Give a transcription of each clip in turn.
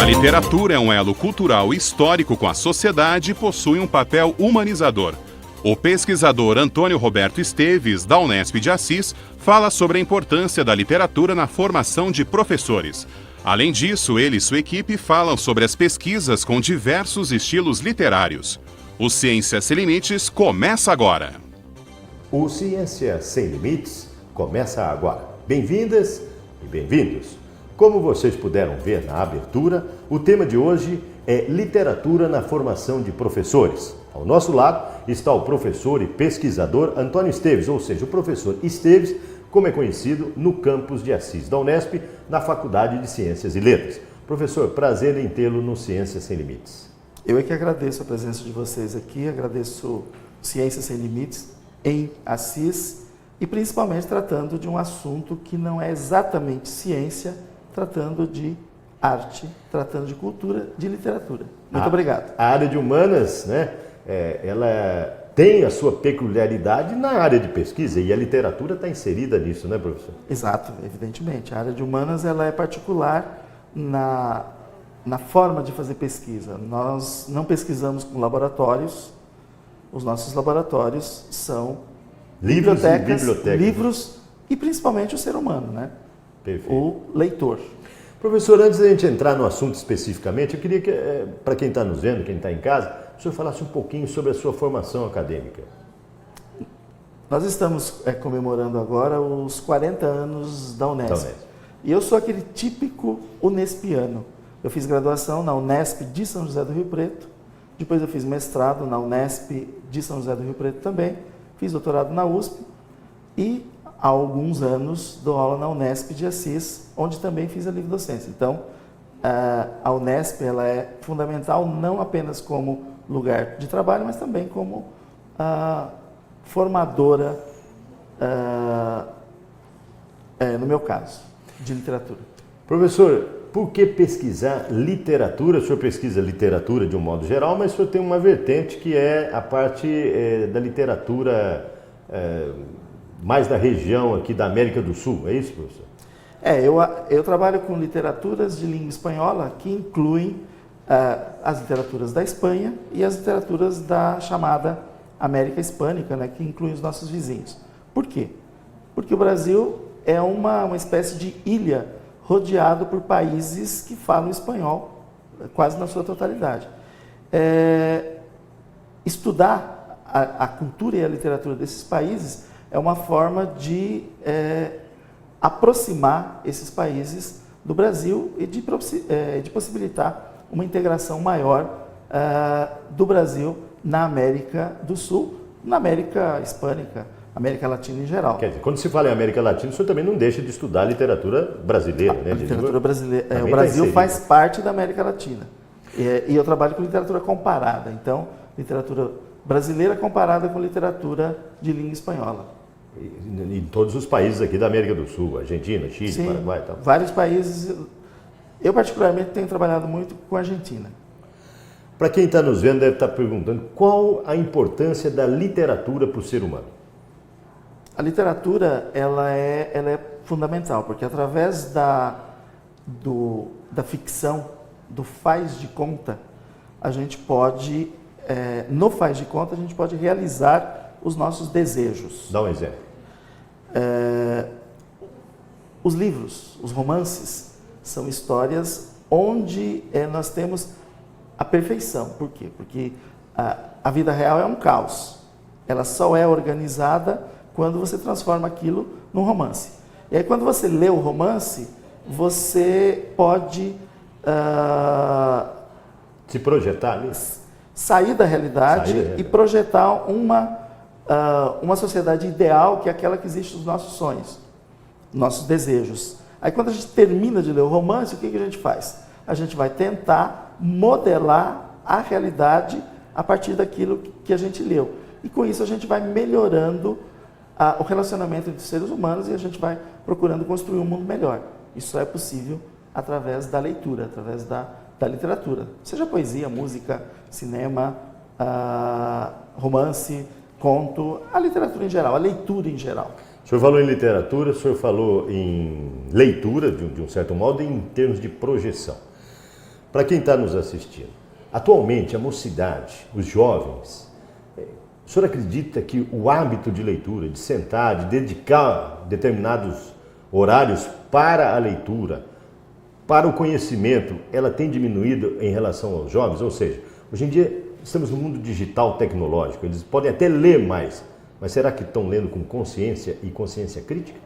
A literatura é um elo cultural e histórico com a sociedade e possui um papel humanizador. O pesquisador Antônio Roberto Esteves, da Unesp de Assis, fala sobre a importância da literatura na formação de professores. Além disso, ele e sua equipe falam sobre as pesquisas com diversos estilos literários. O Ciência Sem Limites começa agora. O Ciência Sem Limites começa agora. Bem-vindas e bem-vindos. Como vocês puderam ver na abertura, o tema de hoje é literatura na formação de professores. Ao nosso lado está o professor e pesquisador Antônio Esteves, ou seja, o professor Esteves, como é conhecido no campus de Assis da Unesp, na Faculdade de Ciências e Letras. Professor, prazer em tê-lo no Ciência Sem Limites. Eu é que agradeço a presença de vocês aqui, agradeço Ciência Sem Limites em Assis e principalmente tratando de um assunto que não é exatamente ciência, tratando de arte, tratando de cultura, de literatura. Muito obrigado. A área de humanas, né, ela tem a sua peculiaridade na área de pesquisa e a literatura está inserida nisso, né, professor? Exato, evidentemente. A área de humanas ela é particular na forma de fazer pesquisa. Nós não pesquisamos com laboratórios, os nossos laboratórios são bibliotecas, livros e principalmente o ser humano, né? Perfeito. O leitor. Professor, antes da gente entrar no assunto especificamente, eu queria que, para quem está nos vendo, quem está em casa, o senhor falasse um pouquinho sobre a sua formação acadêmica. Nós estamos comemorando agora os 40 anos da Unesp. E eu sou aquele típico unespiano. Eu fiz graduação na Unesp de São José do Rio Preto, depois eu fiz mestrado na Unesp de São José do Rio Preto também, fiz doutorado na USP e há alguns anos dou aula na Unesp de Assis, onde também fiz a livre docência. Então, a Unesp ela é fundamental não apenas como lugar de trabalho, mas também como formadora, no meu caso, de literatura. Professor, por que pesquisar literatura? O senhor pesquisa literatura de um modo geral, mas o senhor tem uma vertente que é a parte da literatura mais da região aqui da América do Sul, é isso, professor? Eu trabalho com literaturas de língua espanhola que incluem as literaturas da Espanha e as literaturas da chamada América Hispânica, né, que incluem os nossos vizinhos. Por quê? Porque o Brasil é uma espécie de ilha rodeado por países que falam espanhol quase na sua totalidade. Estudar a cultura e a literatura desses países é uma forma de aproximar esses países do Brasil e de possibilitar uma integração maior do Brasil na América do Sul, na América Hispânica, América Latina em geral. Quer dizer, quando se fala em América Latina, o senhor também não deixa de estudar a literatura brasileira, né? A literatura brasileira. O Brasil faz parte da América Latina. E eu trabalho com literatura comparada. Então, literatura brasileira comparada com literatura de língua espanhola. Em todos os países aqui da América do Sul, Argentina, Chile, Sim, Paraguai e tal. Vários países. Eu, particularmente, tenho trabalhado muito com a Argentina. Para quem está nos vendo, deve estar perguntando qual a importância da literatura para o ser humano. A literatura ela é fundamental, porque através da ficção, do faz de conta, a gente pode, no faz de conta, a gente pode realizar os nossos desejos. Dá um exemplo. Os livros, os romances, são histórias onde nós temos a perfeição. Por quê? Porque a vida real é um caos. Ela só é organizada quando você transforma aquilo num romance. E aí, quando você lê o romance, você pode se projetar ali? Sair da realidade e projetar uma sociedade ideal, que é aquela que existe nos nossos sonhos, nossos desejos. Aí, quando a gente termina de ler o romance, o que a gente faz? A gente vai tentar modelar a realidade a partir daquilo que a gente leu. E com isso a gente vai melhorando o relacionamento entre os seres humanos e a gente vai procurando construir um mundo melhor. Isso só é possível através da leitura, através da literatura. Seja poesia, música, cinema, romance, conto, a literatura em geral, a leitura em geral. O senhor falou em literatura, o senhor falou em leitura, de um certo modo, em termos de projeção. para quem está nos assistindo. Atualmente, a mocidade, os jovens, o senhor acredita que o hábito de leitura, de sentar, de dedicar determinados horários para a leitura, para o conhecimento, ela tem diminuído em relação aos jovens? Ou seja, hoje em dia estamos no mundo digital tecnológico, eles podem até ler mais, mas será que estão lendo com consciência e consciência crítica?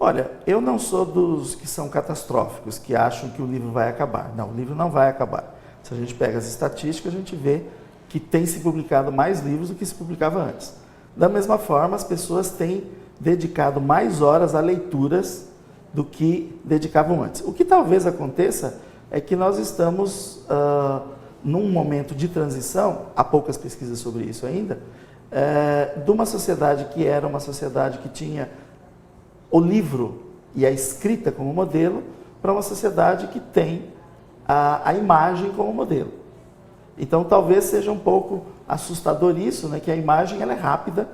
Olha, eu não sou dos que são catastróficos, que acham que o livro vai acabar. Não, o livro não vai acabar. Se a gente pega as estatísticas, a gente vê que tem se publicado mais livros do que se publicava antes. Da mesma forma, as pessoas têm dedicado mais horas a leituras do que dedicavam antes. O que talvez aconteça é que nós estamos num momento de transição, há poucas pesquisas sobre isso ainda, de uma sociedade que era uma sociedade que tinha o livro e a escrita como modelo, para uma sociedade que tem a imagem como modelo. Então talvez seja um pouco assustador isso, né, que a imagem ela é rápida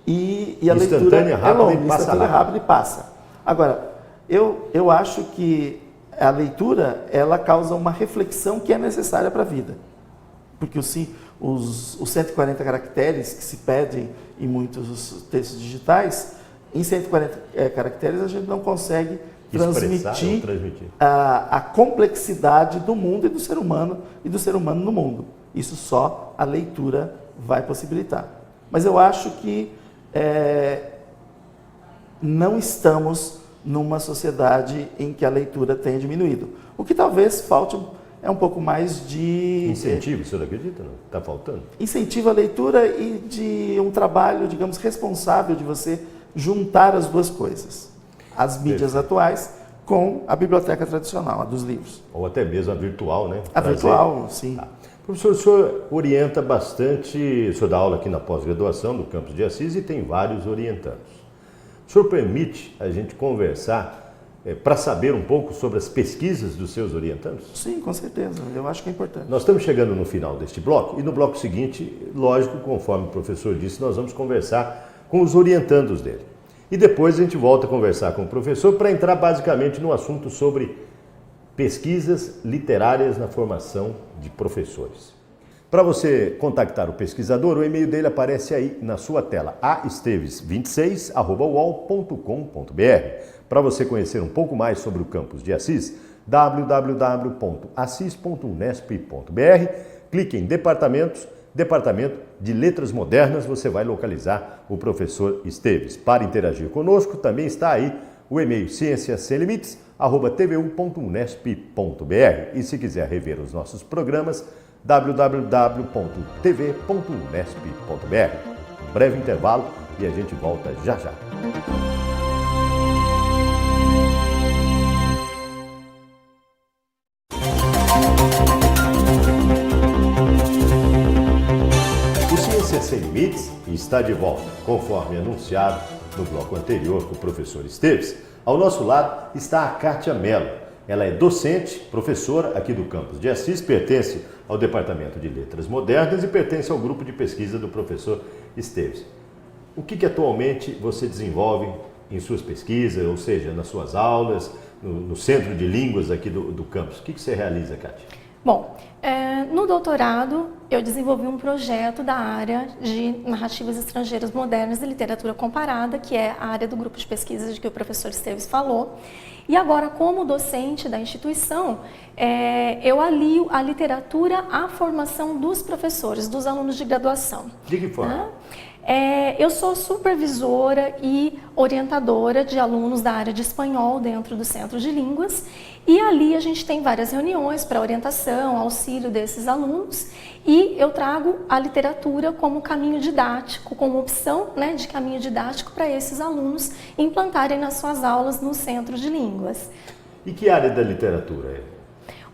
e a leitura é longa, instantânea, rápida e passa. Agora, eu acho que a leitura ela causa uma reflexão que é necessária para a vida. Porque os 140 caracteres que se pedem em muitos textos digitais, em 140 caracteres a gente não consegue transmitir a complexidade do mundo e do ser humano no mundo. Isso só a leitura vai possibilitar. Mas eu acho que não estamos numa sociedade em que a leitura tenha diminuído. O que talvez falte é um pouco mais de... Incentivo, o senhor acredita? Não? Está faltando? Incentivo à leitura e de um trabalho, digamos, responsável de você juntar as duas coisas. As mídias atuais com a biblioteca tradicional, a dos livros. Ou até mesmo a virtual, né? A virtual, sim. Tá. Professor, o senhor orienta bastante, o senhor dá aula aqui na pós-graduação do campus de Assis e tem vários orientandos. O senhor permite a gente conversar para saber um pouco sobre as pesquisas dos seus orientandos? Sim, com certeza. Eu acho que é importante. Nós estamos chegando no final deste bloco e no bloco seguinte, lógico, conforme o professor disse, nós vamos conversar com os orientandos dele. E depois a gente volta a conversar com o professor para entrar basicamente no assunto sobre pesquisas literárias na formação de professores. Para você contactar o pesquisador, o e-mail dele aparece aí na sua tela, aesteves26@uol.com.br. Para você conhecer um pouco mais sobre o campus de Assis, www.assis.unesp.br. Clique em Departamentos, Departamento de Letras Modernas, você vai localizar o professor Esteves. Para interagir conosco, também está aí o e-mail cienciasemlimites@tvu.unesp.br. E se quiser rever os nossos programas, www.tv.unesp.br. Um breve intervalo e a gente volta já já. O Ciência Sem Limites está de volta, conforme anunciado no bloco anterior com o professor Esteves. Ao nosso lado está a Kátia Mello. Ela é docente, professora aqui do campus de Assis, pertence ao Departamento de Letras Modernas e pertence ao grupo de pesquisa do professor Esteves. O que atualmente você desenvolve em suas pesquisas, ou seja, nas suas aulas, no Centro de Línguas aqui do campus? O que você realiza, Kátia? Bom, no doutorado eu desenvolvi um projeto da área de narrativas estrangeiras modernas e literatura comparada, que é a área do grupo de pesquisas de que o professor Esteves falou. E agora, como docente da instituição, eu alio a literatura à formação dos professores, dos alunos de graduação. De que forma? Eu sou supervisora e orientadora de alunos da área de espanhol dentro do Centro de Línguas e ali a gente tem várias reuniões para orientação, auxílio desses alunos e eu trago a literatura como caminho didático, como opção, né, de caminho didático para esses alunos implantarem nas suas aulas no Centro de Línguas. E que área da literatura é?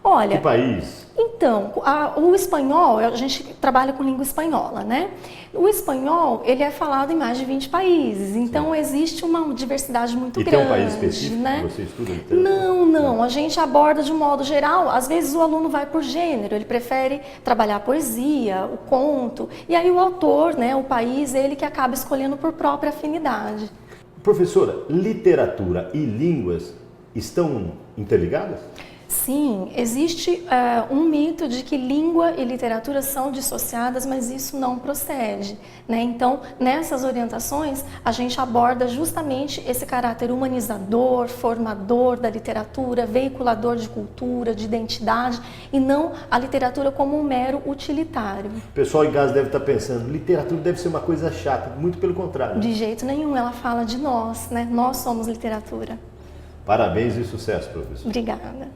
Olha, que país? Então, o espanhol, a gente trabalha com língua espanhola, né? O espanhol, ele é falado em mais de 20 países, então existe uma diversidade muito grande. E tem um país específico, né, que você estuda literatura? Não, a gente aborda de um modo geral, às vezes o aluno vai por gênero, ele prefere trabalhar a poesia, o conto, e aí o autor, né, o país, ele que acaba escolhendo por própria afinidade. Professora, literatura e línguas estão interligadas? Sim, existe um mito de que língua e literatura são dissociadas, mas isso não procede, né? Então, nessas orientações, a gente aborda justamente esse caráter humanizador, formador da literatura, veiculador de cultura, de identidade, e não a literatura como um mero utilitário. O pessoal em casa deve estar pensando, literatura deve ser uma coisa chata, muito pelo contrário. De jeito nenhum, ela fala de nós, né? Nós somos literatura. Parabéns e sucesso, professor. Obrigada.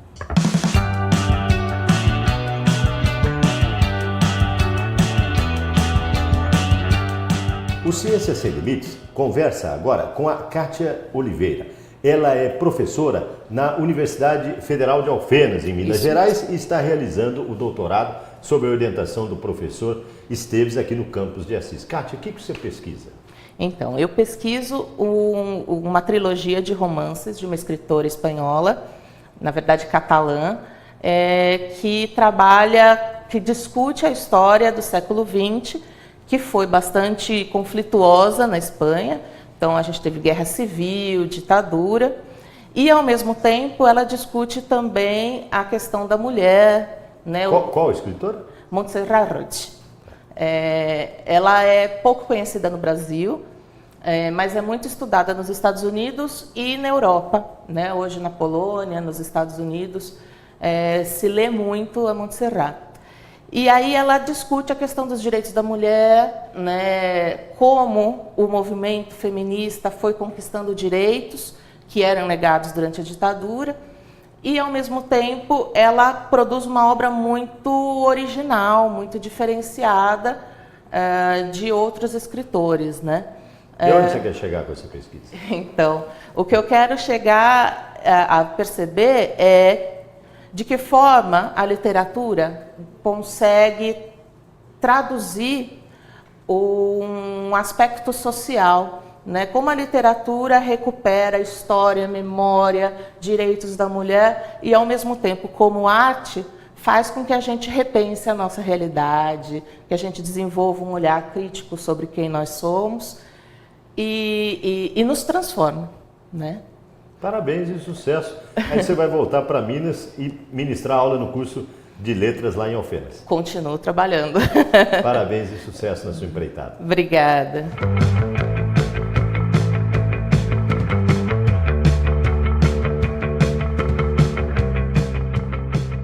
O Ciência Sem Limites conversa agora com a Kátia Oliveira. Ela é professora na Universidade Federal de Alfenas, em Minas Gerais, e está realizando o doutorado sob a orientação do professor Esteves aqui no campus de Assis. Kátia, o que você pesquisa? Então, eu pesquiso uma trilogia de romances de uma escritora espanhola, na verdade catalã, que discute a história do século XX, que foi bastante conflituosa na Espanha. Então, a gente teve guerra civil, ditadura, e, ao mesmo tempo, ela discute também a questão da mulher. Né? Qual escritora? Montserrat Roig. Ela é pouco conhecida no Brasil, mas é muito estudada nos Estados Unidos e na Europa. Né? Hoje, na Polônia, nos Estados Unidos, se lê muito a Montserrat. E aí ela discute a questão dos direitos da mulher, né? Como o movimento feminista foi conquistando direitos que eram negados durante a ditadura. E, ao mesmo tempo, ela produz uma obra muito original, muito diferenciada de outros escritores, né? E onde você quer chegar com essa pesquisa? Então, o que eu quero chegar a perceber é de que forma a literatura consegue traduzir um aspecto social, né? Como a literatura recupera história, memória, direitos da mulher e, ao mesmo tempo, como arte, faz com que a gente repense a nossa realidade, que a gente desenvolva um olhar crítico sobre quem nós somos e nos transforma, né? Parabéns e sucesso. Aí você vai voltar para Minas e ministrar aula no curso de letras lá em Alfenas. Continuo trabalhando. Parabéns e sucesso na sua empreitada. Obrigada.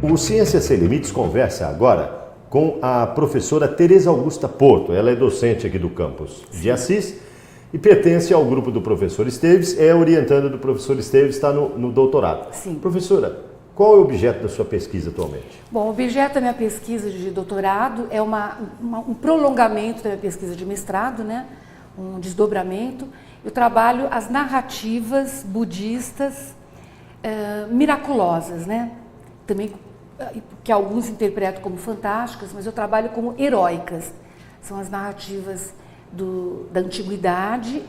O Ciência Sem Limites conversa agora com a professora Tereza Augusta Porto. Ela é docente aqui do campus de Assis e pertence ao grupo do professor Esteves, é orientanda do professor Esteves, está no doutorado. Sim. Professora, qual é o objeto da sua pesquisa atualmente? Bom, o objeto da minha pesquisa de doutorado é um prolongamento da minha pesquisa de mestrado, né? Um desdobramento. Eu trabalho as narrativas budistas miraculosas, né? Também que alguns interpretam como fantásticas, mas eu trabalho como heróicas. São as narrativas da antiguidade,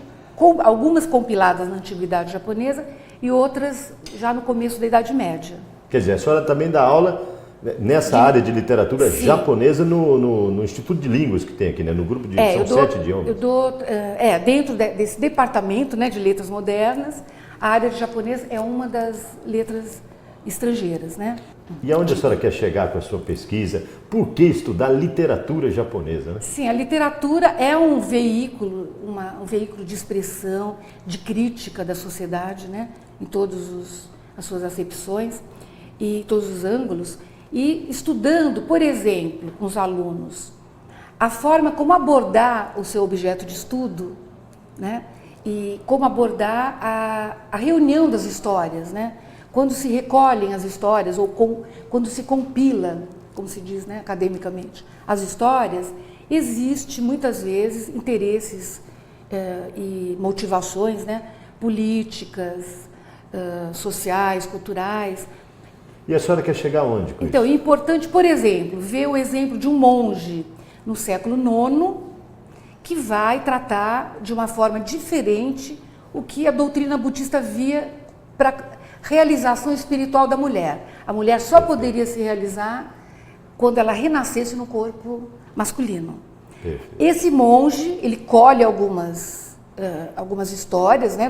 algumas compiladas na antiguidade japonesa e outras já no começo da Idade Média. Quer dizer, a senhora também dá aula nessa área de literatura Sim. japonesa no Instituto de Línguas que tem aqui, né? No grupo de são 7 idiomas. Eu dou, dentro desse departamento, né, de letras modernas, a área de japonês é uma das letras estrangeiras, né? E aonde a senhora quer chegar com a sua pesquisa? Por que estudar literatura japonesa, né? Sim, a literatura é um veículo de expressão, de crítica da sociedade, né? Em todas as suas acepções e todos os ângulos. E estudando, por exemplo, com os alunos, a forma como abordar o seu objeto de estudo, né? E como abordar a reunião das histórias, né? Quando se recolhem as histórias ou quando se compila, como se diz, né, academicamente, as histórias, existe muitas vezes interesses e motivações, né, políticas, sociais, culturais. E a senhora quer chegar aonde com Então, isso? é importante, por exemplo, ver o exemplo de um monge no século IX que vai tratar de uma forma diferente o que a doutrina budista via para realização espiritual da mulher. A mulher só poderia se realizar quando ela renascesse no corpo masculino. Perfeito. Esse monge, ele colhe algumas histórias, né,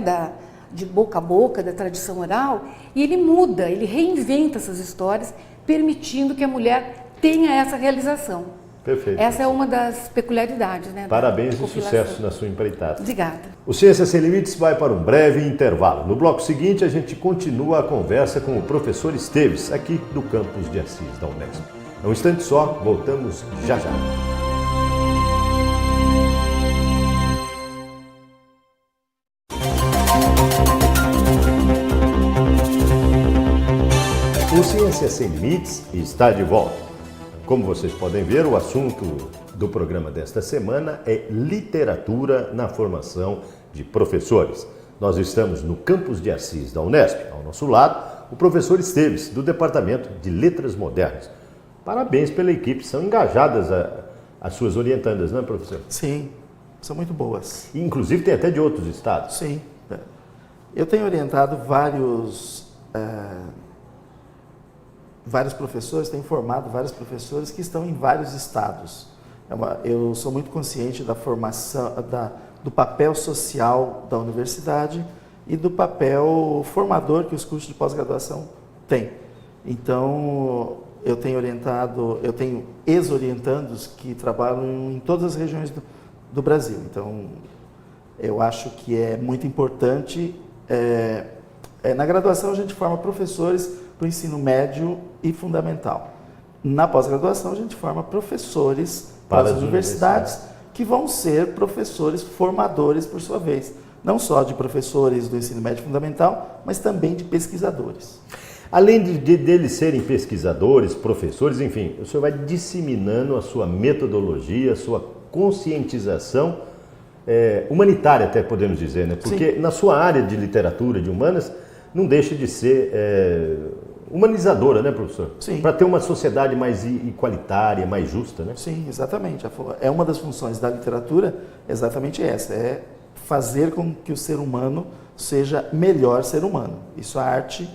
de boca a boca, da tradição oral, e ele muda, ele reinventa essas histórias, permitindo que a mulher tenha essa realização. Perfeito. Essa é uma das peculiaridades, né? Parabéns e sucesso na sua empreitada. Obrigada. O Ciência Sem Limites vai para um breve intervalo. No bloco seguinte, a gente continua a conversa com o professor Esteves, aqui do campus de Assis, da Unesp. É um instante só, voltamos já já. O Ciência Sem Limites está de volta. Como vocês podem ver, o assunto do programa desta semana é literatura na formação de professores. Nós estamos no campus de Assis da Unesp. Ao nosso lado, o professor Esteves, do Departamento de Letras Modernas. Parabéns pela equipe, são engajadas as suas orientandas, não é, professor? Sim, são muito boas. E, inclusive tem até de outros estados. Sim. Eu tenho orientado vários professores, tenho formado vários professores que estão em vários estados. Eu sou muito consciente da formação, do papel social da universidade e do papel formador que os cursos de pós-graduação têm. Então, eu tenho ex-orientandos que trabalham em todas as regiões do Brasil. Então, eu acho que é muito importante. Na graduação, a gente forma professores para o ensino médio e fundamental. Na pós-graduação, a gente forma professores para as universidades, que vão ser professores formadores, por sua vez. Não só de professores do ensino médio fundamental, mas também de pesquisadores. Além deles serem pesquisadores, professores, enfim, o senhor vai disseminando a sua metodologia, a sua conscientização humanitária, até podemos dizer, né? Porque Sim. Na sua área de literatura, de humanas, não deixa de ser humanizadora, né, professor? Sim. Para ter uma sociedade mais igualitária, mais justa, né? Sim, exatamente. É uma das funções da literatura, exatamente essa, é fazer com que o ser humano seja melhor ser humano. Isso a arte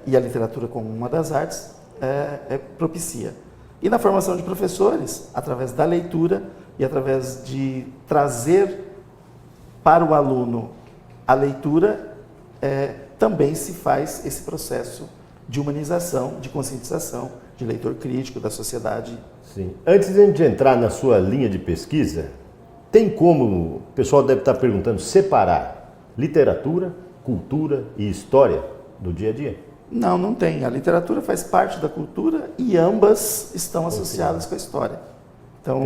e a literatura como uma das artes propicia. E na formação de professores, através da leitura e através de trazer para o aluno a leitura, também se faz esse processo de humanização, de conscientização, de leitor crítico da sociedade. Sim. Antes de a gente entrar na sua linha de pesquisa, tem como, o pessoal deve estar perguntando, separar literatura, cultura e história do dia a dia? Não, não tem. A literatura faz parte da cultura e ambas estão associadas com a história. Então,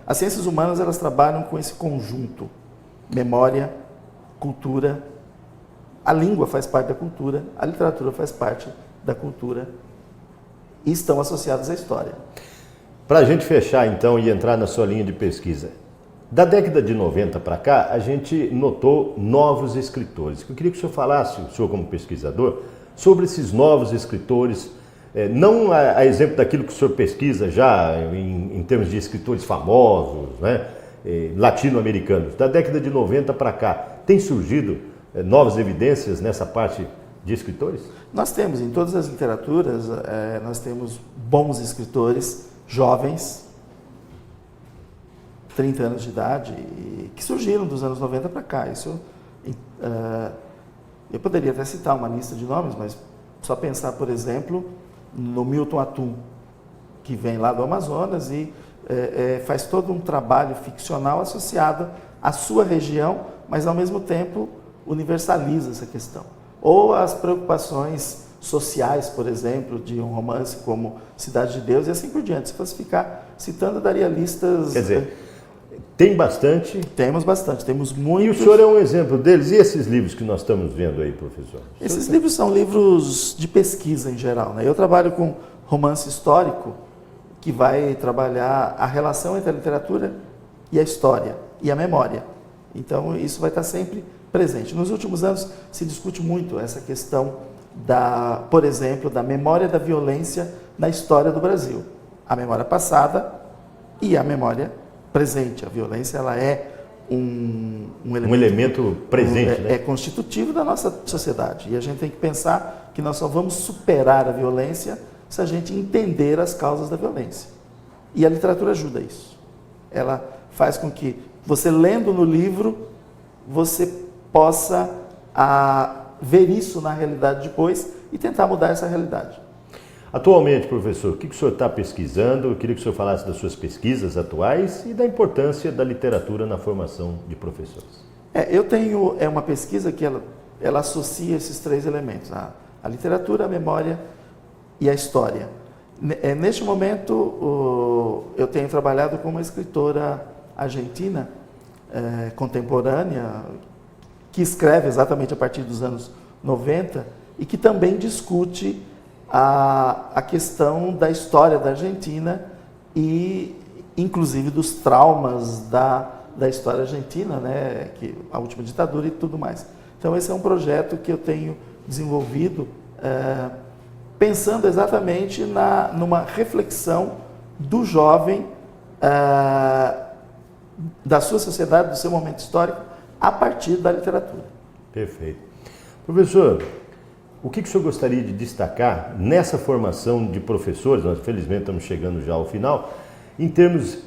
as ciências humanas, elas trabalham com esse conjunto: memória, cultura. A língua faz parte da cultura, a literatura faz parte da cultura e estão associadas à história. Para a gente fechar, então, e entrar na sua linha de pesquisa, da década de 90 para cá, a gente notou novos escritores. Eu queria que o senhor falasse, o senhor como pesquisador, sobre esses novos escritores, não a exemplo daquilo que o senhor pesquisa já em termos de escritores famosos, né, latino-americanos. Da década de 90 para cá, tem surgido novas evidências nessa parte de escritores? Nós temos, em todas as literaturas, nós temos bons escritores, jovens, 30 anos de idade, que surgiram dos anos 90 para cá. Isso, eu poderia até citar uma lista de nomes, mas só pensar, por exemplo, no Milton Atum, que vem lá do Amazonas e faz todo um trabalho ficcional associado à sua região, mas ao mesmo tempo universaliza essa questão. Ou as preocupações sociais, por exemplo, de um romance como Cidade de Deus e assim por diante. Se fosse ficar citando, eu daria listas... Quer dizer, tem bastante? Temos bastante, temos muitos. E o senhor é um exemplo deles? E esses livros que nós estamos vendo aí, professor? Esses livros são livros de pesquisa em geral, né? Eu trabalho com romance histórico, que vai trabalhar a relação entre a literatura e a história e a memória. Então, isso vai estar sempre presente. Nos últimos anos se discute muito essa questão por exemplo, da memória da violência na história do Brasil. A memória passada e a memória presente. A violência, ela é um elemento presente, né? É constitutivo da nossa sociedade. E a gente tem que pensar que nós só vamos superar a violência se a gente entender as causas da violência. E a literatura ajuda isso. Ela faz com que você, lendo no livro, você possa ver isso na realidade depois e tentar mudar essa realidade. Atualmente, professor, o que o senhor está pesquisando? Eu queria que o senhor falasse das suas pesquisas atuais e da importância da literatura na formação de professores. Eu tenho uma pesquisa que ela associa esses três elementos, a literatura, a memória e a história. Neste momento, eu tenho trabalhado com uma escritora argentina contemporânea, que escreve exatamente a partir dos anos 90 e que também discute a questão da história da Argentina e, inclusive, dos traumas da história argentina, né, a última ditadura e tudo mais. Então, esse é um projeto que eu tenho desenvolvido pensando exatamente numa reflexão do jovem, da sua sociedade, do seu momento histórico, a partir da literatura. Perfeito. Professor, o que o senhor gostaria de destacar nessa formação de professores? Nós, infelizmente, estamos chegando já ao final, em termos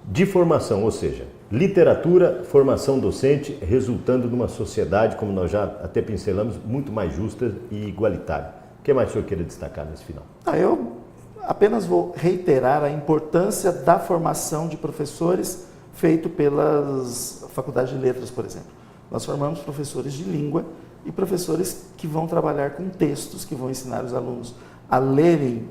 de formação, ou seja, literatura, formação docente, resultando numa sociedade, como nós já até pincelamos, muito mais justa e igualitária. O que mais o senhor queria destacar nesse final? Eu apenas vou reiterar a importância da formação de professores feito pelas faculdades de letras, por exemplo. Nós formamos professores de língua e professores que vão trabalhar com textos, que vão ensinar os alunos a lerem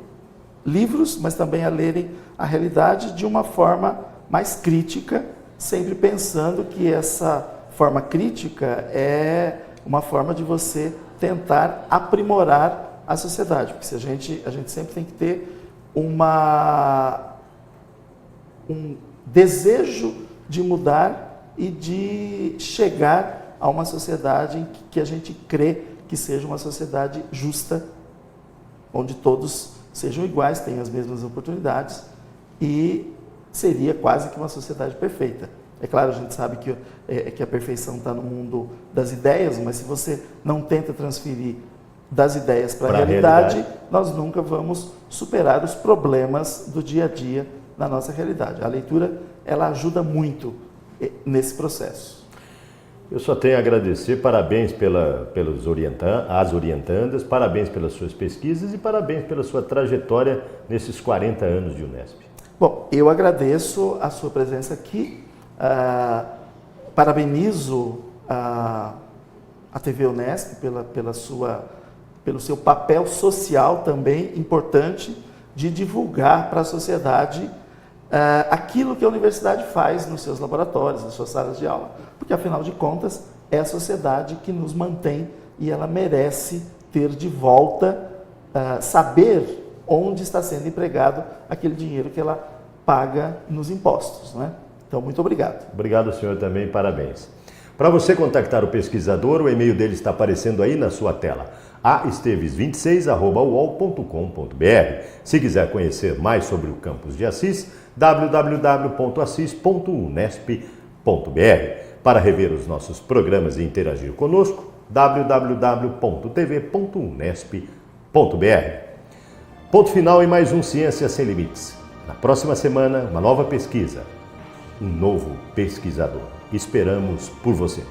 livros, mas também a lerem a realidade de uma forma mais crítica, sempre pensando que essa forma crítica é uma forma de você tentar aprimorar a sociedade, porque a gente sempre tem que ter um desejo de mudar e de chegar a uma sociedade em que a gente crê que seja uma sociedade justa, onde todos sejam iguais, tenham as mesmas oportunidades e seria quase que uma sociedade perfeita. É claro, a gente sabe que a perfeição está no mundo das ideias, mas se você não tenta transferir das ideias para a realidade, nós nunca vamos superar os problemas do dia a dia na nossa realidade. A leitura, ela ajuda muito nesse processo. Eu só tenho a agradecer, parabéns às orientandas, parabéns pelas suas pesquisas e parabéns pela sua trajetória nesses 40 anos de Unesp. Bom, eu agradeço a sua presença aqui, parabenizo a TV Unesp pelo seu papel social também importante de divulgar para a sociedade aquilo que a universidade faz nos seus laboratórios, nas suas salas de aula, porque afinal de contas é a sociedade que nos mantém e ela merece ter de volta, saber onde está sendo empregado aquele dinheiro que ela paga nos impostos, né? Então, muito obrigado. Obrigado, senhor, também, parabéns. Para você contactar o pesquisador, o e-mail dele está aparecendo aí na sua tela, aesteves26@uol.com.br. Se quiser conhecer mais sobre o campus de Assis, www.assis.unesp.br. Para rever os nossos programas e interagir conosco, www.tv.unesp.br. Ponto final em mais um Ciência Sem Limites. Na próxima semana, uma nova pesquisa, um novo pesquisador. Esperamos por você.